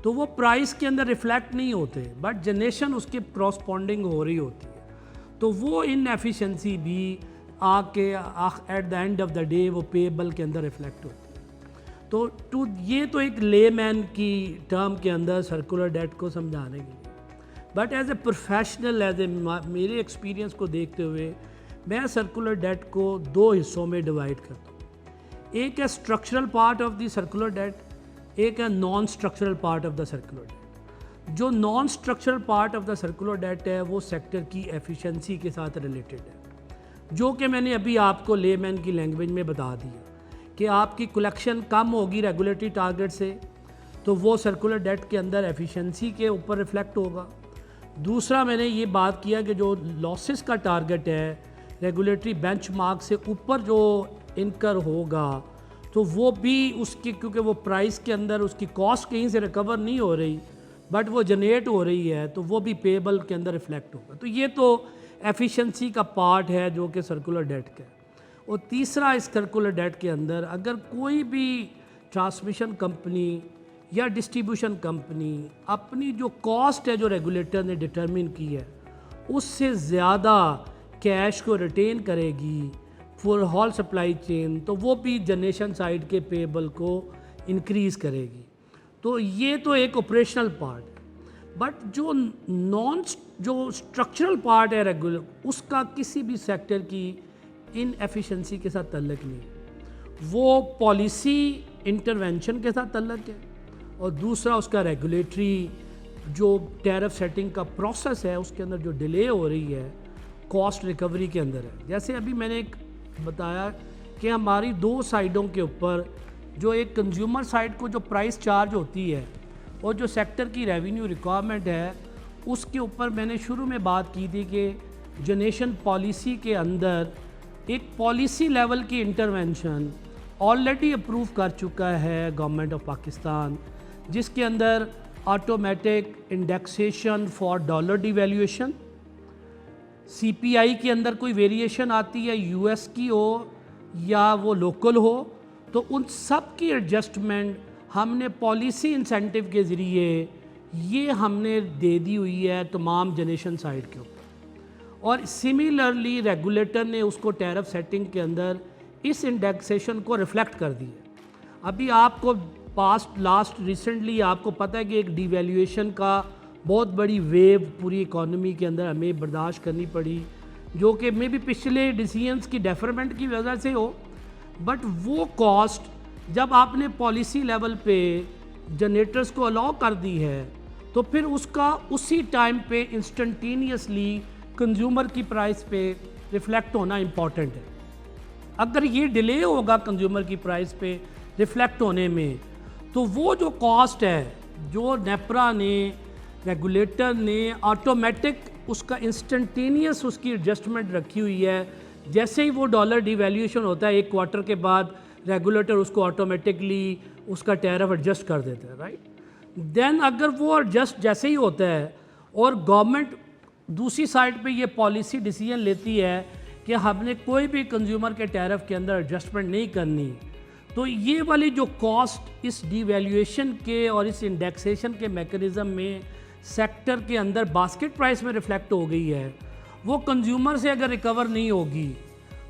تو وہ پرائس کے اندر ریفلیکٹ نہیں ہوتے, بٹ جنریشن اس کے کراسپونڈنگ ہو رہی ہوتی ہے, تو وہ ان ایفیشنسی بھی آ کے at the end of the day وہ پیبل کے اندر ریفلیکٹ ہوتی ہے. تو یہ تو ایک لے مین کی ٹرم کے اندر سرکولر ڈیٹ کو سمجھانے کے لیے, بٹ ایز اے پروفیشنل میرے ایکسپیرینس کو دیکھتے ہوئے میں سرکولر ڈیٹ کو 2 حصوں میں ڈیوائڈ کرتا ہوں. ایک ہے structural part of the circular debt, ایک ہے non structural part of the circular debt. جو non structural part of the circular debt ہے وہ سیکٹر کی ایفیشنسی کے ساتھ ریلیٹڈ ہے, جو کہ میں نے ابھی آپ کو لے مین کی لینگویج میں بتا دیا کہ آپ کی کلیکشن کم ہوگی ریگولیٹری ٹارگٹ سے تو وہ سرکولر ڈیٹ کے اندر ایفیشنسی کے اوپر ریفلیکٹ ہوگا. دوسرا میں نے یہ بات کیا کہ جو لاسز کا ٹارگٹ ہے ریگولیٹری بینچ مارک سے اوپر جو انکر ہوگا تو وہ بھی اس کی, کیونکہ وہ پرائس کے اندر اس کی کاسٹ کہیں سے ریکور نہیں ہو رہی بٹ وہ جنریٹ ہو رہی ہے, تو وہ بھی پیبل کے اندر ریفلیکٹ ہوگا. تو یہ تو ایفیشنسی کا پارٹ ہے جو کہ سرکولر ڈیٹ کا ہے. اور تیسرا اس سرکولر ڈیٹ کے اندر اگر کوئی بھی ٹرانسمیشن کمپنی یا ڈسٹریبیوشن کمپنی اپنی جو کاسٹ ہے جو ریگولیٹر نے ڈٹرمن کی ہے اس سے زیادہ کیش کو ریٹین کرے گی فور ہول سپلائی چین, تو وہ بھی جنریشن سائڈ کے پیبل کو انکریز کرے گی. تو یہ تو ایک آپریشنل پارٹ ہے، بٹ جو اسٹرکچرل پارٹ ہے ریگولر، اس کا کسی بھی سیکٹر کی ان ایفیشنسی کے ساتھ تعلق نہیں ہے، وہ پالیسی انٹرونشن کے ساتھ تعلق ہے، اور دوسرا اس کا ریگولیٹری جو ٹیرف سیٹنگ کا پروسیس ہے اس کے اندر جو ڈیلے ہو رہی ہے کاسٹ ریکوری کے اندر ہے۔ جیسے ابھی میں نے ایک بتایا کہ ہماری دو سائڈوں کے اوپر جو ایک کنزیومر سائڈ کو جو پرائس چارج ہوتی ہے اور جو سیکٹر کی ریونیو ریکوائرمنٹ ہے، اس کے اوپر میں نے شروع میں بات کی تھی کہ جنریشن پالیسی کے اندر ایک پالیسی لیول کی انٹرونشن آلریڈی اپروو کر چکا ہے گورنمنٹ آف پاکستان، جس کے اندر automatic indexation for dollar devaluation, C P I کے اندر کوئی ویریشن آتی ہے یو ایس کی ہو یا وہ لوکل ہو، تو ان سب کی ایڈجسٹمنٹ ہم نے پالیسی انسینٹیو کے ذریعے یہ ہم نے دے دی ہوئی ہے تمام جنریشن سائڈ کے اوپر، اور سملرلی ریگولیٹر نے اس کو ٹیرف سیٹنگ کے اندر اس انڈیکسیشن کو ریفلیکٹ کر دی ہے۔ ابھی آپ کو لاسٹ ریسنٹلی آپ کو پتہ ہے کہ ایک ڈی ویلیویشن کا بہت بڑی ویو پوری اکانومی کے اندر ہمیں برداشت کرنی پڑی، جو کہ میں بھی پچھلے ڈیسیژنس کی ڈیفرمنٹ کی وجہ سے ہو، بٹ وہ کاسٹ جب آپ نے پالیسی لیول پہ جنریٹرز کو الاؤ کر دی ہے تو پھر اس کا اسی ٹائم پہ انسٹنٹینیسلی کنزیومر کی پرائس پہ ریفلیکٹ ہونا امپورٹنٹ ہے۔ اگر یہ ڈیلے ہوگا کنزیومر کی پرائس پہ ریفلیکٹ ہونے میں، تو وہ جو کاسٹ ہے جو نیپرا نے ریگولیٹر نے آٹومیٹک اس کا انسٹنٹینیس اس کی ایڈجسٹمنٹ رکھی ہوئی ہے، جیسے ہی وہ ڈالر ڈی ویلیویشن ہوتا ہے ایک کوارٹر کے بعد ریگولیٹر اس کو آٹومیٹکلی اس کا ٹیرف ایڈجسٹ کر دیتا ہے، رائٹ۔ دین اگر وہ ایڈجسٹ جیسے ہی ہوتا ہے اور گورنمنٹ دوسری سائڈ پہ یہ پالیسی ڈیسیژن لیتی ہے کہ ہم نے کوئی بھی کنزیومر کے ٹیرف کے اندر ایڈجسٹمنٹ نہیں کرنی، تو یہ والی جو کاسٹ اس ڈی ویلیویشن کے اور اس انڈیکسیشن کے میکانزم میں سیکٹر کے اندر باسکٹ پرائس میں ریفلیکٹ ہو گئی ہے، وہ کنزیومر سے اگر ریکور نہیں ہوگی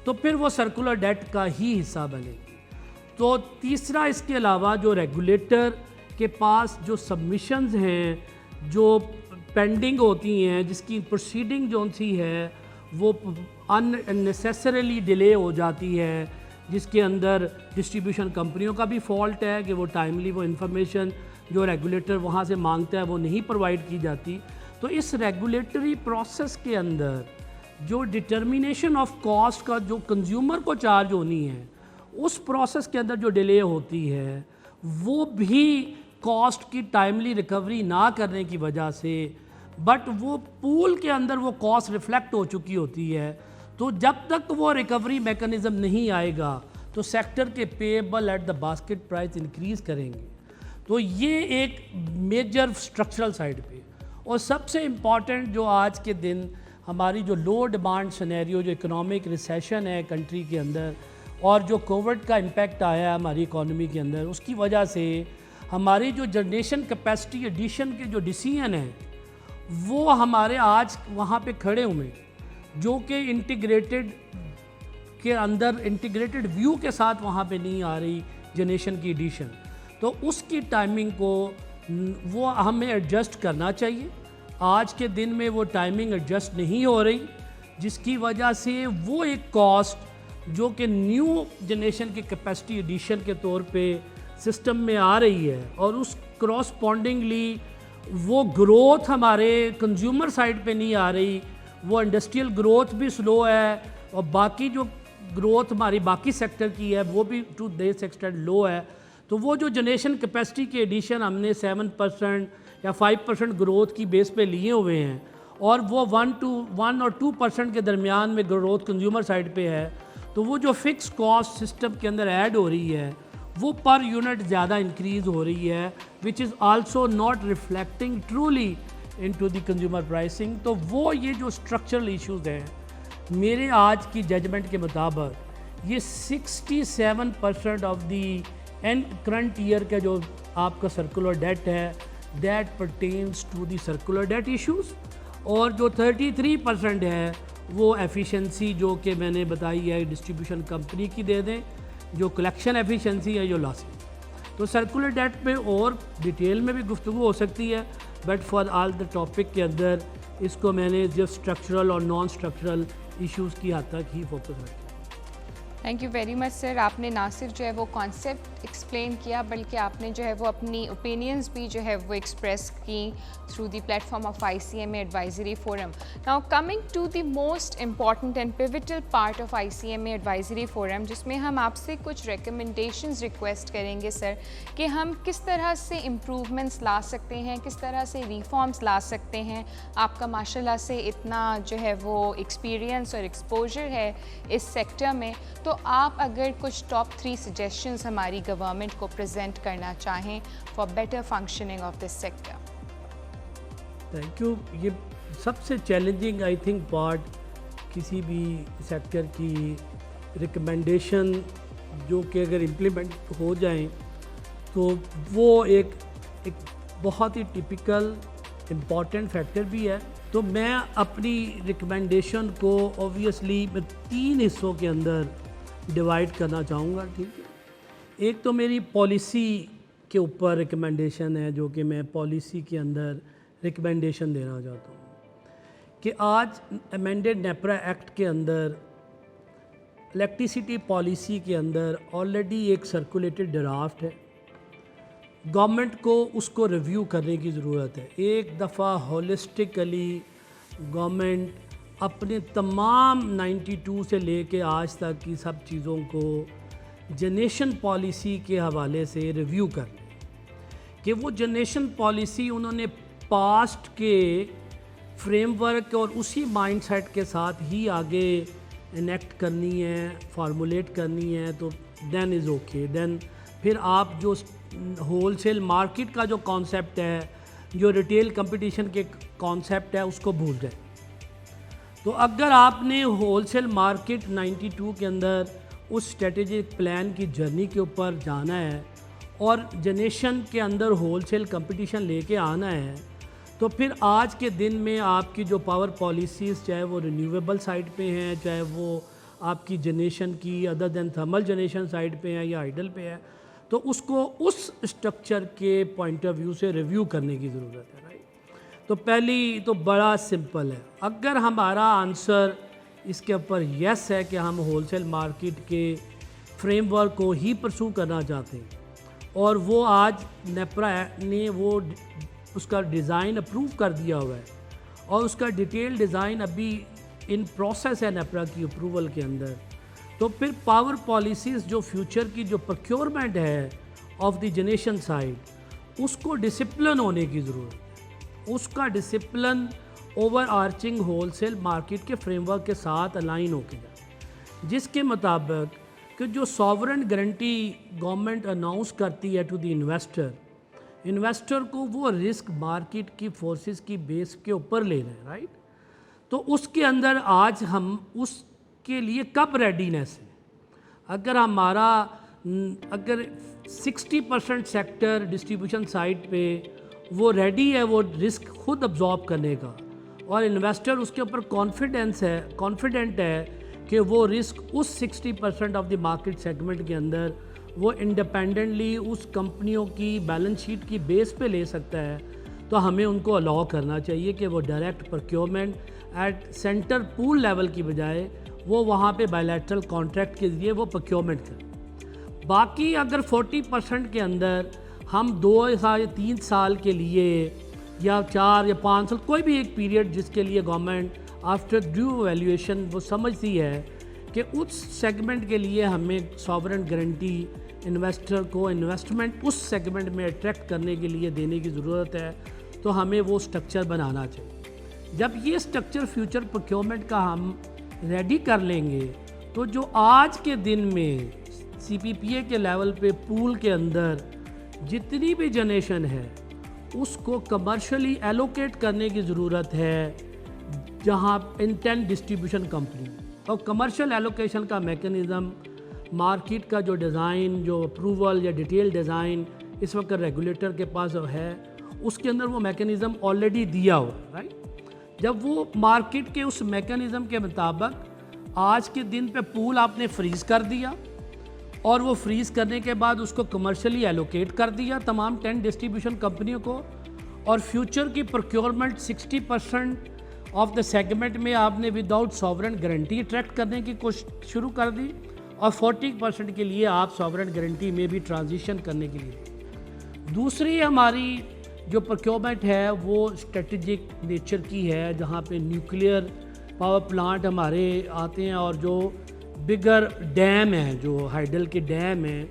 تو پھر وہ سرکولر ڈیٹ کا ہی حصہ بنے گی۔ تو تیسرا اس کے علاوہ جو ریگولیٹر کے پاس جو سبمیشنز ہیں جو پینڈنگ ہوتی ہیں، جس کی پروسیڈنگ جو سی ہے وہ اننیسیسریلی ڈیلے ہو جاتی ہے، جس کے اندر ڈسٹریبیوشن کمپنیوں کا بھی فالٹ ہے کہ وہ ٹائملی وہ انفارمیشن جو ریگولیٹر وہاں سے مانگتا ہے وہ نہیں پرووائڈ کی جاتی۔ تو اس ریگولیٹری پروسیس کے اندر جو ڈٹرمینیشن آف کاسٹ کا جو کنزیومر کو چارج ہونی ہے، اس پروسیس کے اندر جو ڈیلے ہوتی ہے وہ بھی کاسٹ کی ٹائملی ریکوری نہ کرنے کی وجہ سے، بٹ وہ پول کے اندر وہ کاسٹ ریفلیکٹ ہو چکی ہوتی ہے، تو جب تک وہ ریکوری میکانزم نہیں آئے گا تو سیکٹر کے پیبل at the basket price increase کریں گے۔ تو یہ ایک میجر اسٹرکچرل سائڈ پہ، اور سب سے امپورٹنٹ جو آج کے دن ہماری جو لو ڈیمانڈ سینیریو جو اکنامک ریسیشن ہے کنٹری کے اندر، اور جو کووڈ کا امپیکٹ آیا ہے ہماری اکانومی کے اندر، اس کی وجہ سے ہماری جو جنریشن کیپیسٹی ایڈیشن کے جو ڈیسیژن ہیں وہ ہمارے آج وہاں پہ کھڑے ہوئے، جو کہ انٹیگریٹڈ کے اندر انٹیگریٹڈ ویو کے ساتھ وہاں پہ نہیں آ رہی جنریشن کی ایڈیشن، تو اس کی ٹائمنگ کو وہ ہمیں ایڈجسٹ کرنا چاہیے۔ آج کے دن میں وہ ٹائمنگ ایڈجسٹ نہیں ہو رہی، جس کی وجہ سے وہ ایک کاسٹ جو کہ نیو جنریشن کی کیپیسٹی ایڈیشن کے طور پہ سسٹم میں آ رہی ہے، اور اس کراسپونڈنگلی وہ گروتھ ہمارے کنزیومر سائڈ پہ نہیں آ رہی، وہ انڈسٹریل گروتھ بھی سلو ہے، اور باقی جو گروتھ ہماری باقی سیکٹر کی ہے وہ بھی ٹو دیس ایکسٹینٹ لو ہے۔ تو وہ جو جنریشن کیپیسٹی کے ایڈیشن ہم نے 7% یا 5% گروتھ کی بیس پہ لیے ہوئے ہیں، اور وہ 1 اور 2% کے درمیان میں گروتھ کنزیومر سائڈ پہ ہے، تو وہ جو فکس کاسٹ سسٹم کے اندر ایڈ ہو رہی ہے وہ پر یونٹ زیادہ انکریز ہو رہی ہے، which is also not reflecting truly into the consumer pricing. تو وہ یہ جو اسٹرکچرل ایشوز ہیں میرے آج کی ججمنٹ کے مطابق، یہ 67% آف دی کرنٹ ایئر کا جو آپ کا سرکولر ڈیٹ ہے that pertains to the circular debt issues, اور جو 33% ہے وہ ایفیشنسی جو کہ میں نے بتائی ہے ڈسٹریبیوشن کمپنی کی دے دیں، جو کلیکشن ایفیشنسی ہے جو لاسی۔ تو سرکولر ڈیٹ پہ اور ڈیٹیل میں بھی گفتگو ہو سکتی ہے، but for all the topic کے اندر اس کو میں نے جو اسٹرکچرل اور نان اسٹرکچرل ایشوز کی حد تک ہی فوکس رکھا۔ Thank you very much sir, آپ نے نہ صرف جو ہے وہ کانسیپٹ ایکسپلین کیا بلکہ آپ نے جو ہے وہ اپنی اوپینینز بھی جو ہے وہ ایکسپریس کی through the platform of ICMA advisory forum. Now coming to the most important and pivotal part of ICMA advisory forum, جس میں ہم آپ سے کچھ ریکمنڈیشنز ریکویسٹ کریں گے سر کہ ہم کس طرح سے امپروومنٹس لا سکتے ہیں، کس طرح سے ریفارمس لا سکتے ہیں۔ آپ کا ماشاء اللہ سے اتنا جو ہے وہ ایکسپیرینس اور ایکسپوجر ہے اس سیکٹر میں، تو آپ اگر کچھ ٹاپ 3 سجیشنز ہماری گورنمنٹ کو پریزنٹ کرنا چاہیں for better functioning of this sector. Thank you. یہ سب سے چیلنجنگ آئی تھنک پارٹ کسی بھی سیکٹر کی ریکمنڈیشن جو کہ اگر امپلیمنٹ ہو جائیں تو وہ ایک بہت ہی ٹپیکل امپورٹنٹ فیکٹر بھی ہے۔ تو میں اپنی ریکمنڈیشن کو اوبویسلی میں 3 حصوں کے اندر ڈیوائڈ کرنا چاہوں گا، ٹھیک ہے۔ ایک تو میری پالیسی کے اوپر ریکمنڈیشن ہے، جو کہ میں پالیسی کے اندر ریکمنڈیشن دینا چاہتا ہوں کہ آج امینڈڈ نیپرا ایکٹ کے اندر الیکٹریسٹی پالیسی کے اندر آلریڈی ایک سرکولیٹڈ ڈرافٹ ہے۔ گورنمنٹ کو اس کو ریویو کرنے کی ضرورت ہے۔ ایک دفعہ ہولسٹکلی گورنمنٹ اپنے تمام 92 سے لے کے آج تک کی سب چیزوں کو جنریشن پالیسی کے حوالے سے ریویو کر لیں کہ وہ جنریشن پالیسی انہوں نے پاسٹ کے فریم ورک اور اسی مائنڈ سیٹ کے ساتھ ہی آگے انیکٹ کرنی ہے، فارمولیٹ کرنی ہے، تو دین از اوکے۔ دین پھر آپ جو ہول سیل مارکیٹ کا جو کانسیپٹ ہے، جو ریٹیل کمپٹیشن کے کانسیپٹ ہے، اس کو بھول جائیں۔ تو اگر آپ نے ہول سیل مارکیٹ 92 کے اندر اس اسٹریٹجک پلان کی جرنی کے اوپر جانا ہے اور جنریشن کے اندر ہول سیل کمپٹیشن لے کے آنا ہے، تو پھر آج کے دن میں آپ کی جو پاور پالیسیز، چاہے وہ رینیویبل سائڈ پہ ہیں، چاہے وہ آپ کی جنریشن کی ادر دین تھرمل جنریشن سائڈ پہ ہے یا آئیڈل پہ ہے، تو اس کو اس اسٹرکچر کے پوائنٹ آف ویو سے ریویو کرنے کی ضرورت ہے، رائٹ۔ تو پہلی تو بڑا سمپل ہے، اگر ہمارا آنسر اس کے اوپر یس ہے کہ ہم ہول سیل مارکیٹ کے فریم ورک کو ہی پرسو کرنا چاہتے ہیں، اور وہ آج نیپرا نے وہ اس کا ڈیزائن اپروو کر دیا ہوا ہے اور اس کا ڈیٹیل ڈیزائن ابھی ان پروسیس ہے نیپرا کی اپروول کے اندر، تو پھر پاور پالیسیز جو فیوچر کی جو پروکیورمنٹ ہے آف دی جنریشن سائڈ، اس کو ڈسپلن ہونے کی ضرورت ہے۔ اس کا discipline overarching wholesale market کے فریم ورک کے ساتھ الائن ہو کے جائے، جس کے مطابق کہ جو ساورن گارنٹی گورنمنٹ اناؤنس کرتی ہے ٹو دی انویسٹر کو وہ رسک مارکیٹ کی فورسز کی بیس کے اوپر لے رہے ہیں، رائٹ۔ تو اس کے اندر آج ہم اس کے لیے کب ریڈینیس ہے؟ اگر ہمارا 60% سیکٹر ڈسٹریبیوشن سائٹ پہ وہ ریڈی ہے وہ رسک خود ابزارب کرنے کا، اور انویسٹر اس کے اوپر کانفیڈنٹ ہے کہ وہ رسک اس 60% آف دی مارکیٹ سیگمنٹ کے اندر وہ انڈیپینڈنٹلی اس کمپنیوں کی بیلنس شیٹ کی بیس پہ لے سکتا ہے، تو ہمیں ان کو الاؤ کرنا چاہیے کہ وہ direct procurement at centre pool level کی بجائے وہ وہاں پہ بائیلیٹرل کانٹریکٹ کے ذریعے وہ پروکیورمنٹ کریں۔ باقی اگر 40% کے اندر ہم 2 سال یا 3 سال کے لیے یا 4 یا 5 سال کوئی بھی ایک پیریڈ جس کے لیے گورنمنٹ آفٹر ڈیو ایویلیویشن وہ سمجھتی ہے کہ اس سیگمنٹ کے لیے ہمیں ساورن گارنٹی انویسٹر کو انویسٹمنٹ اس سیگمنٹ میں اٹریکٹ کرنے کے لیے دینے کی ضرورت ہے، تو ہمیں وہ سٹرکچر بنانا چاہیے۔ جب یہ سٹرکچر فیوچر پروکیورمنٹ کا ہم ریڈی کر لیں گے، تو جو آج کے دن میں CPPA کے لیول پہ پول کے اندر جتنی بھی جنریشن ہے اس کو کمرشلی ایلوکیٹ کرنے کی ضرورت ہے، جہاں انٹینٹ ڈسٹریبیوشن کمپنی اور کمرشل ایلوکیشن کا میکنزم، مارکیٹ کا جو ڈیزائن، جو اپروول یا ڈیٹیل ڈیزائن اس وقت ریگولیٹر کے پاس ہے، اس کے اندر وہ میکنزم آلریڈی دیا ہوا، رائٹ۔ جب وہ مارکیٹ کے اس میکنزم کے مطابق آج کے دن پہ پول آپ نے فریز کر دیا، اور وہ فریز کرنے کے بعد اس کو کمرشلی ایلوکیٹ کر دیا تمام 10 ڈسٹریبیوشن کمپنیوں کو, اور فیوچر کی پروکیورمنٹ 60% آف دا سیگمنٹ میں آپ نے وداؤٹ ساورن گارنٹی اٹریکٹ کرنے کی کوشش شروع کر دی, اور 40% کے لیے آپ ساورن گارنٹی میں بھی ٹرانزیشن کرنے کے لیے. دوسری ہماری جو پروکیورمنٹ ہے وہ اسٹریٹجک نیچر کی ہے, جہاں پہ نیوکلیئر پاور پلانٹ ہمارے آتے ہیں, اور جو بگر ڈیم ہیں, جو ہائیڈل کے ڈیم ہیں,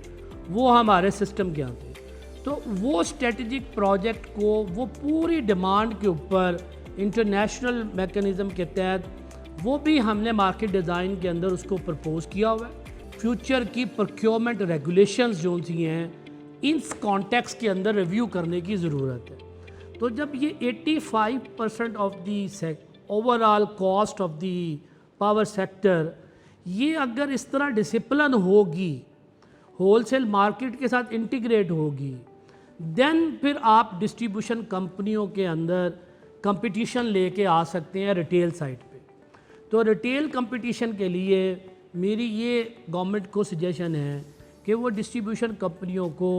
وہ ہمارے سسٹم کے آتے ہیں. تو وہ اسٹریٹجک پروجیکٹ کو وہ پوری ڈیمانڈ کے اوپر انٹرنیشنل میکانزم کے تحت وہ بھی ہم نے مارکیٹ ڈیزائن کے اندر اس کو پرپوز کیا ہوا ہے. فیوچر کی پروکیورمنٹ ریگولیشنز جو سی ہیں ان کانٹیکس کے اندر ریویو کرنے کی ضرورت ہے. تو جب یہ 85% of the over all cost of the power sector یہ اگر اس طرح ڈسپلن ہوگی, ہول سیل مارکیٹ کے ساتھ انٹیگریٹ ہوگی, دین پھر آپ ڈسٹریبیوشن کمپنیوں کے اندر کمپٹیشن لے کے آ سکتے ہیں ریٹیل سائٹ پہ. تو ریٹیل کمپٹیشن کے لیے میری یہ گورنمنٹ کو سجیشن ہے کہ وہ ڈسٹریبیوشن کمپنیوں کو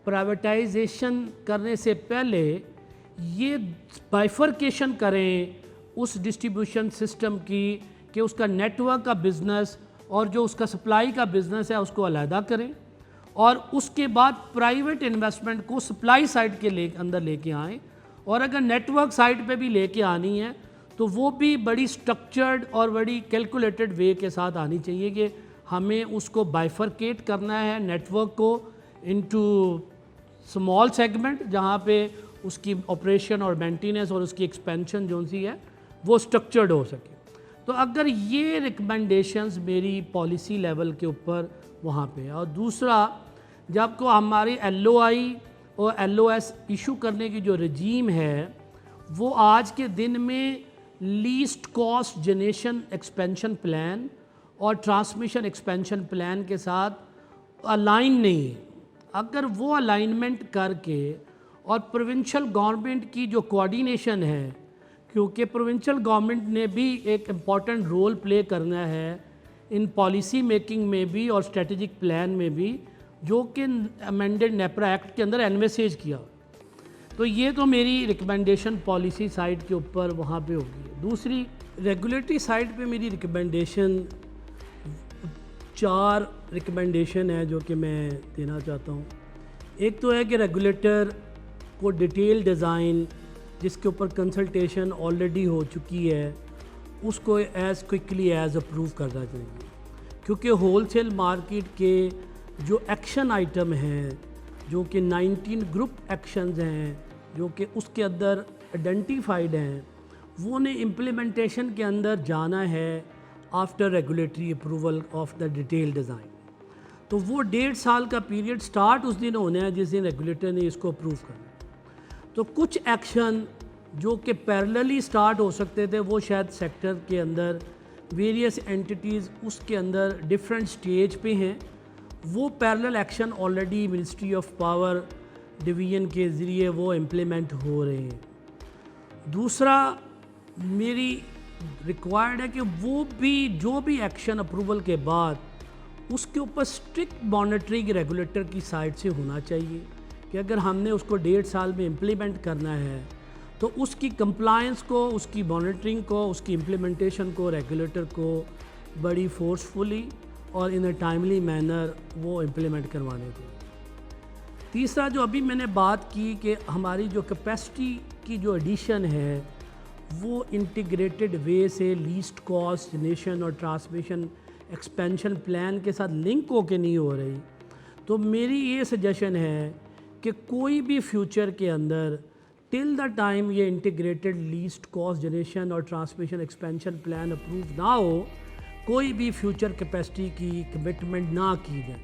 پرائیویٹائزیشن کرنے سے پہلے یہ بائیفرکیشن کریں اس ڈسٹریبیوشن سسٹم کی, کہ اس کا نیٹ ورک کا بزنس اور جو اس کا سپلائی کا بزنس ہے اس کو علیحدہ کریں, اور اس کے بعد پرائیویٹ انویسٹمنٹ کو سپلائی سائڈ کے اندر لے کے آئیں, اور اگر نیٹ ورک سائڈ پہ بھی لے کے آنی ہے تو وہ بھی بڑی سٹرکچرڈ اور بڑی کیلکولیٹڈ وے کے ساتھ آنی چاہیے, کہ ہمیں اس کو بائیفرکیٹ کرنا ہے نیٹ ورک کو انٹو اسمال سیگمنٹ, جہاں پہ اس کی آپریشن اور مینٹیننس اور اس کی ایکسپینشن جو سی ہے وہ سٹرکچرڈ ہو سکے. تو اگر یہ ریکمنڈیشنز میری پالیسی لیول کے اوپر وہاں پہ ہے. اور دوسرا, جب کو ہماری LOI اور LOS ایشو کرنے کی جو رجیم ہے وہ آج کے دن میں least cost generation expansion plan اور ٹرانسمیشن ایکسپینشن پلان کے ساتھ الائن نہیں ہے. اگر وہ الائنمنٹ کر کے اور پروونشل گورنمنٹ کی جو کوآرڈینیشن ہے, کیونکہ پروونشل گورنمنٹ نے بھی ایک امپورٹنٹ رول پلے کرنا ہے ان پالیسی میکنگ میں بھی اور اسٹریٹجک پلان میں بھی, جو کہ امینڈڈ نیپرا ایکٹ کے اندر انویسیج کیا. تو یہ تو میری ریکمنڈیشن پالیسی سائڈ کے اوپر وہاں پہ ہوگی. دوسری ریگولیٹری سائڈ پہ میری ریکمنڈیشن 4 ریکمنڈیشن ہے جو کہ میں دینا چاہتا ہوں. ایک تو ہے کہ ریگولیٹر کو ڈیٹیل ڈیزائن جس کے اوپر کنسلٹیشن آلریڈی ہو چکی ہے اس کو ایز کوئکلی ایز اپروو کرنا چاہیے, کیونکہ ہول سیل مارکیٹ کے جو ایکشن آئٹم ہیں جو کہ 19 گروپ ایکشنز ہیں جو کہ اس کے اندر آئیڈینٹیفائڈ ہیں, وہ نے امپلیمنٹیشن کے اندر جانا ہے after regulatory approval of the detail design. تو وہ 1.5 سال کا پیریڈ سٹارٹ اس دن ہونا ہے جس دن ریگولیٹر نے اس کو اپروو کرنا. تو کچھ ایکشن جو کہ پیرللی سٹارٹ ہو سکتے تھے وہ شاید سیکٹر کے اندر ویریس اینٹیز اس کے اندر ڈفرینٹ سٹیج پہ ہیں, وہ parallel action already ministry of power division کے ذریعے وہ امپلیمنٹ ہو رہے ہیں. دوسرا میری ریکوائرڈ ہے کہ وہ بھی جو بھی ایکشن اپروول کے بعد اس کے اوپر اسٹرکٹ مانیٹرنگ ریگولیٹر کی سائڈ سے ہونا چاہیے, کہ اگر ہم نے اس کو 1.5 سال میں امپلیمنٹ کرنا ہے تو اس کی کمپلائنس کو, اس کی مانیٹرنگ کو, اس کی امپلیمنٹیشن کو ریگولیٹر کو بڑی فورسفلی اور ان اے ٹائملی مینر وہ امپلیمنٹ کروانے تھے. تیسرا جو ابھی میں نے بات کی کہ ہماری جو کیپیسٹی کی جو ایڈیشن ہے وہ انٹیگریٹڈ وے سے لیسٹ کاسٹ جنریشن اور ٹرانسمیشن ایکسپینشن پلان کے ساتھ لنک ہو کے نہیں ہو رہی. تو میری یہ سجیشن ہے کہ کوئی بھی فیوچر کے اندر ٹل دا ٹائم یہ انٹیگریٹڈ لیسٹ کاسٹ جنریشن اور ٹرانسمیشن ایکسپینشن پلان اپروو نہ ہو, کوئی بھی فیوچر کیپیسٹی کی کمٹمنٹ نہ کی جائے,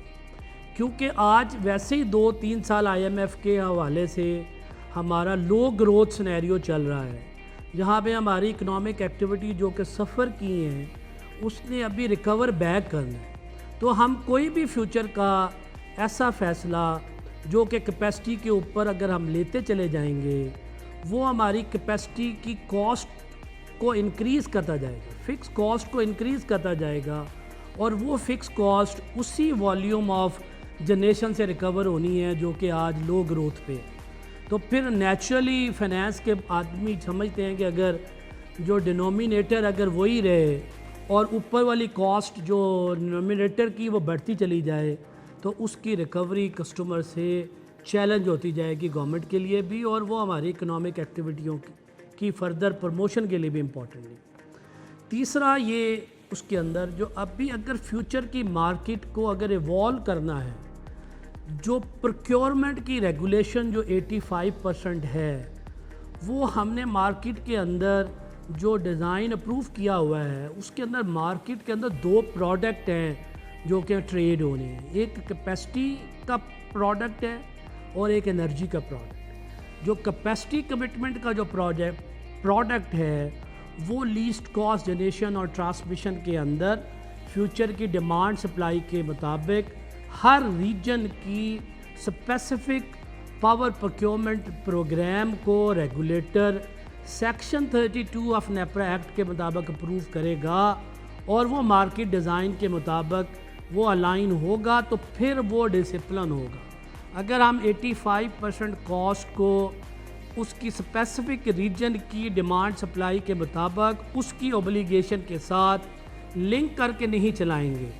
کیونکہ آج ویسے ہی 2-3 سال IMF کے حوالے سے ہمارا لو گروتھ سنیریو چل رہا ہے, جہاں پہ ہماری اکنامک ایکٹیویٹی جو کہ سفر کی ہیں اس نے ابھی ریکور بیک کرنا ہے. تو ہم کوئی بھی فیوچر کا ایسا فیصلہ جو کہ کیپیسٹی کے اوپر اگر ہم لیتے چلے جائیں گے وہ ہماری کیپیسٹی کی کاسٹ کو انکریز کرتا جائے گا, فکس کاسٹ کو انکریز کرتا جائے گا, اور وہ فکس کاسٹ اسی والیوم آف جنریشن سے ریکور ہونی ہے جو کہ آج لو گروتھ پہ ہے. تو پھر نیچرلی فائنینس کے آدمی سمجھتے ہیں کہ اگر جو ڈینومینیٹر اگر وہی رہے اور اوپر والی کاسٹ جو ڈینومینیٹر کی وہ بڑھتی چلی جائے تو اس کی ریکوری کسٹمر سے چیلنج ہوتی جائے گی گورنمنٹ کے لیے بھی, اور وہ ہماری اکنامک ایکٹیویٹیوں کی فردر پروموشن کے لیے بھی امپورٹنٹ ہے. تیسرا یہ اس کے اندر جو اب بھی اگر فیوچر کی مارکیٹ کو اگر ایوالو کرنا ہے, جو پروکیورمنٹ کی ریگولیشن جو 85% ہے وہ ہم نے مارکیٹ کے اندر جو ڈیزائن اپروو کیا ہوا ہے اس کے اندر مارکیٹ کے اندر 2 پروڈکٹ ہیں جو کہ ٹریڈ ہونے ہیں. ایک کیپیسٹی کا پروڈکٹ ہے اور ایک انرجی کا پروڈکٹ. جو کیپیسٹی کمٹمنٹ کا جو پروڈکٹ ہے وہ لیسٹ کاسٹ جنریشن اور ٹرانسمیشن کے اندر فیوچر کی ڈیمانڈ سپلائی کے مطابق ہر ریجن کی اسپیسیفک پاور پروکیورمنٹ پروگرام کو regulator section 32 of NEPRA act کے مطابق اپروو کرے گا, اور وہ مارکیٹ ڈیزائن کے مطابق وہ الائن ہوگا تو پھر وہ ڈسپلن ہوگا. اگر ہم 85% کاسٹ کو اس کی اسپیسیفک ریجن کی ڈیمانڈ سپلائی کے مطابق اس کی اوبلیگیشن کے ساتھ لنک کر کے نہیں چلائیں گے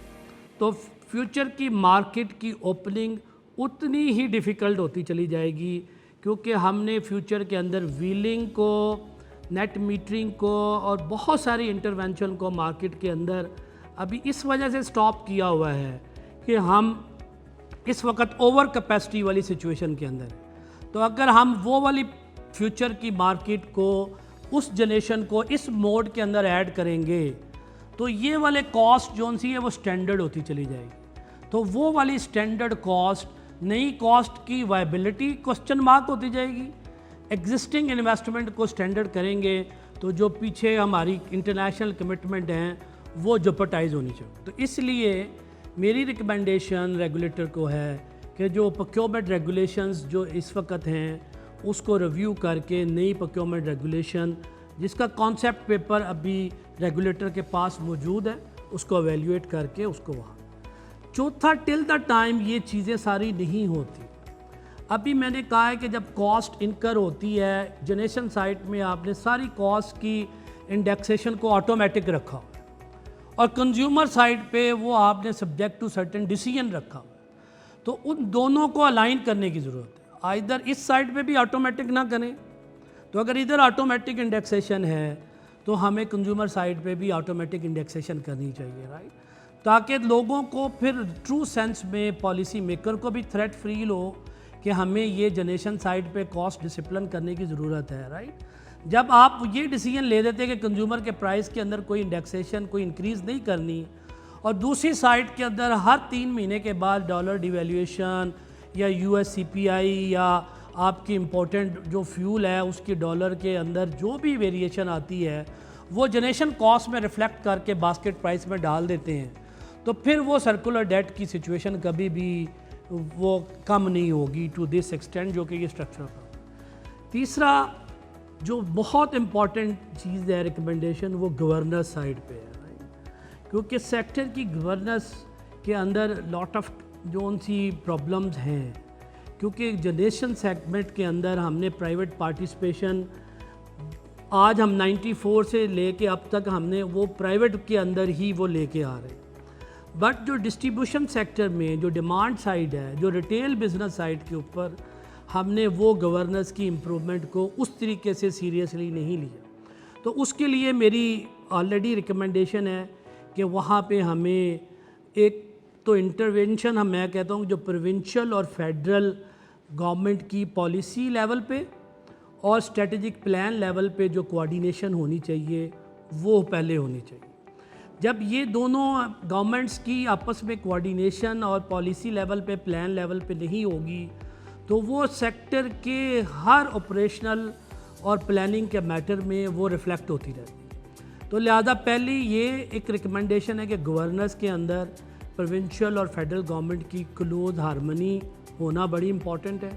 تو فیوچر کی مارکیٹ کی اوپننگ اتنی ہی ڈیفیکلٹ ہوتی چلی جائے گی, کیونکہ ہم نے فیوچر کے اندر ویلنگ کو, نیٹ میٹرنگ کو اور بہت ساری انٹرونشن کو مارکیٹ کے اندر ابھی اس وجہ سے سٹاپ کیا ہوا ہے کہ ہم اس وقت اوور کیپیسٹی والی سچویشن کے اندر. تو اگر ہم وہ والی فیوچر کی مارکیٹ کو اس جنریشن کو اس موڈ کے اندر ایڈ کریں گے تو یہ والے کاسٹ جو سی ہے وہ سٹینڈرڈ ہوتی چلی جائے گی. تو وہ والی سٹینڈرڈ کاسٹ نئی کاسٹ کی وائبلٹی کوسچن مارک ہوتی جائے گی. ایگزسٹنگ انویسٹمنٹ کو سٹینڈرڈ کریں گے تو جو پیچھے ہماری انٹرنیشنل کمٹمنٹ ہیں وہ جوپرٹائز ہونی چاہیے. تو اس لیے میری ریکمنڈیشن ریگولیٹر کو ہے کہ جو پروکیورمنٹ ریگولیشنز جو اس وقت ہیں اس کو ریویو کر کے نئی پروکیورمنٹ ریگولیشن جس کا کانسیپٹ پیپر ابھی ریگولیٹر کے پاس موجود ہے اس کو ایویلیویٹ کر کے اس کو وہاں. چوتھا, ٹل دا ٹائم یہ چیزیں ساری نہیں ہوتی. ابھی میں نے کہا ہے کہ جب کاسٹ انکر ہوتی ہے جنریشن سائٹ میں آپ نے ساری کاسٹ کی انڈیکسیشن کو آٹومیٹک رکھا ہوا ہے, اور کنزیومر سائٹ پہ وہ آپ نے سبجیکٹ ٹو سرٹن ڈیسیجن رکھا ہوا ہے. تو ان دونوں کو الائن کرنے کی ضرورت ہے. ادھر اس سائٹ پہ بھی آٹومیٹک نہ کریں, تو اگر ادھر آٹومیٹک انڈیکسیشن ہے تو ہمیں کنزیومر سائٹ پہ بھی آٹومیٹک انڈیکسیشن کرنی چاہیے, رائٹ, تاکہ لوگوں کو پھر ٹرو سینس میں پالیسی میکر کو بھی تھریٹ فیل ہو کہ ہمیں یہ جنریشن سائٹ پہ کاسٹ ڈسپلن کرنے کی ضرورت ہے, رائٹ. جب آپ یہ ڈیسیجن لے دیتے کہ کنزیومر کے پرائس کے اندر کوئی انڈیکسیشن کوئی انکریز نہیں کرنی, اور دوسری سائٹ کے اندر ہر 3 مہینے کے بعد ڈالر ڈیویلیویشن یا USCPI یا آپ کی امپورٹنٹ جو فیول ہے اس کی ڈالر کے اندر جو بھی ویریشن آتی ہے وہ جنریشن کاسٹ میں ریفلیکٹ کر کے باسکٹ پرائس میں ڈال دیتے ہیں, تو پھر وہ سرکولر ڈیٹ کی سچویشن کبھی بھی وہ کم نہیں ہوگی ٹو دس ایکسٹینٹ جو کہ یہ اسٹرکچر کا. تیسرا جو بہت امپورٹنٹ چیز ہے ریکمنڈیشن وہ گورننس سائڈ پہ ہے, کیونکہ سیکٹر کی گورننس کے اندر لاٹ آف جو ان سی پرابلمز ہیں, کیونکہ جنریشن سیگمنٹ کے اندر ہم نے پرائیویٹ پارٹیسپیشن آج ہم 94 سے لے کے اب تک ہم نے وہ پرائیویٹ کے اندر ہی وہ لے کے آ رہے ہیں. بٹ جو ڈسٹریبیوشن سیکٹر میں جو ڈیمانڈ سائڈ ہے, جو ریٹیل بزنس سائڈ کے اوپر ہم نے وہ گورننس کی امپرومنٹ کو اس طریقے سے سیریسلی نہیں لیا. تو اس کے لیے میری آلریڈی ریکمنڈیشن ہے کہ وہاں پہ ہمیں ایک تو انٹرونشن میں کہتا ہوں جو پروونشل اور فیڈرل گورنمنٹ کی پالیسی لیول پہ اور اسٹریٹجک پلان لیول پہ جو کوآرڈینیشن ہونی چاہیے وہ پہلے ہونی چاہیے. جب یہ دونوں گورنمنٹس کی آپس میں کوآرڈینیشن اور پالیسی لیول پہ پلان لیول پہ نہیں ہوگی تو وہ سیکٹر کے ہر آپریشنل اور پلاننگ کے میٹر میں وہ ریفلیکٹ ہوتی رہتی ہے. تو لہذا پہلی یہ ایک ریکمنڈیشن ہے کہ گورننس کے اندر پروونشل اور فیڈرل گورنمنٹ کی کلوز ہارمنی ہونا بڑی امپورٹنٹ ہے,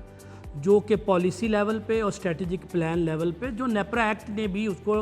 جو کہ پالیسی لیول پہ اور اسٹریٹجک پلان لیول پہ جو نیپرا ایکٹ نے بھی اس کو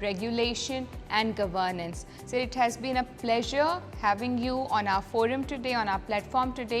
regulation and governance. So it has been a pleasure having you on our forum today, on our platform today.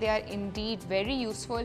they are indeed very useful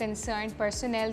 concerned personnel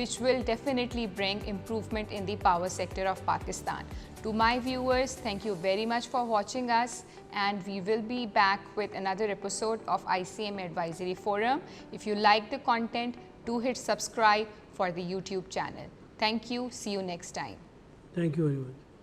which will definitely bring improvement in the power sector of Pakistan. To my viewers, thank you very much for watching us, and we will be back with another episode of ICMA Advisory Forum. If you like the content, do hit subscribe for the YouTube channel. Thank you. See you next time. Thank you very much.